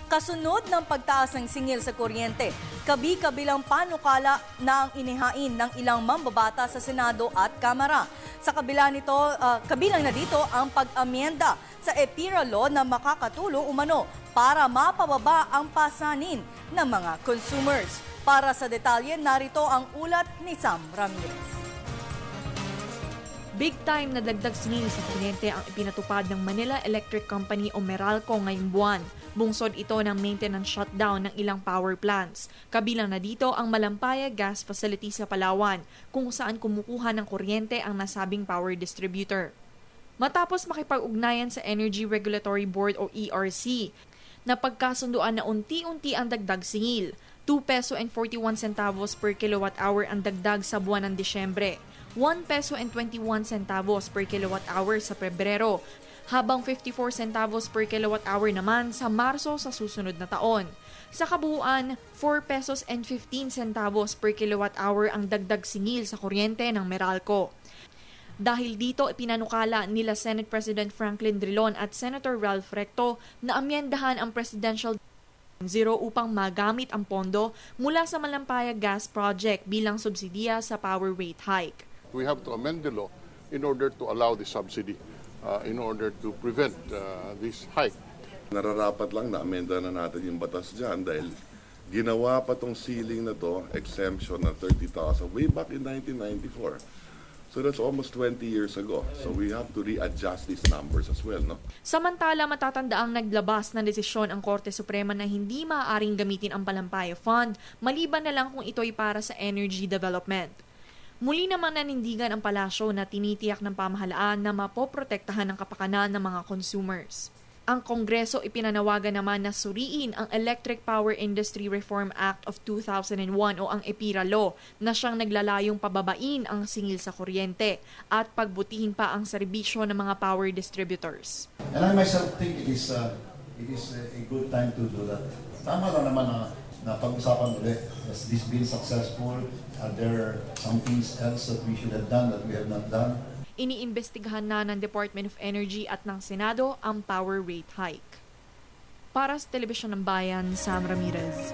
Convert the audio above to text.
Kasunod ng pagtaas ng singil sa kuryente, kabi-kabilang panukala na ang inihain ng ilang mambabata sa Senado at Kamara. Sa kabilang na dito ang pag-amyenda sa EPIRA Law na makakatulong umano para mapababa ang pasanin ng mga consumers. Para sa detalye, narito ang ulat ni Sam Ramirez. Big time na dagdag singil sa kuryente ang ipinatupad ng Manila Electric Company o Meralco ngayong buwan. Bungsod ito ng maintenance shutdown ng ilang power plants. Kabilang na dito ang Malampaya Gas Facility sa Palawan, kung saan kumukuha ng kuryente ang nasabing power distributor. Matapos makipag-ugnayan sa Energy Regulatory Board o ERC, napagkasunduan na unti-unti ang dagdag singil. 2 peso and 41 centavos per kilowatt hour ang dagdag sa buwan ng Disyembre. 1 peso and 21 centavos per kilowatt hour sa Pebrero, habang 54 centavos per kilowatt hour naman sa Marso sa susunod na taon. Sa kabuuan, 4 pesos and 15 centavos per kilowatt hour ang dagdag singil sa kuryente ng Meralco. Dahil dito, ipinanukala nila Senate President Franklin Drilon at Senator Ralph Recto na amyendahan ang Presidential Zero upang magamit ang pondo mula sa Malampaya Gas Project bilang subsidiya sa power rate hike. We have to amend the law in order to allow the subsidy, in order to prevent this hike. Nararapat lang na amenda na natin yung batas dyan dahil ginawa pa tong ceiling na to, exemption na 30,000 way back in 1994. So that's almost 20 years ago. So we have to readjust these numbers as well, no? Samantala, matatandaang naglabas ng desisyon ang Korte Suprema na hindi maaaring gamitin ang Palampaya Fund, maliban na lang kung ito'y para sa energy development. Muli namang nanindigan ang palasyo na tinitiyak ng pamahalaan na mapoprotektahan ang kapakanan ng mga consumers. Ang Kongreso ipinanawagan naman na suriin ang Electric Power Industry Reform Act of 2001 o ang EPIRA Law na siyang naglalayong pababain ang singil sa kuryente at pagbutihin pa ang serbisyo ng mga power distributors. And I myself think it is a good time to do that. Tama lang naman na pag-usapan ulit. Has this been successful? Are there some things else that we should have done that we have not done? Iniimbestigahan na ng Department of Energy at ng Senado ang power rate hike. Para sa Telebisyon ng Bayan, Sam Ramirez.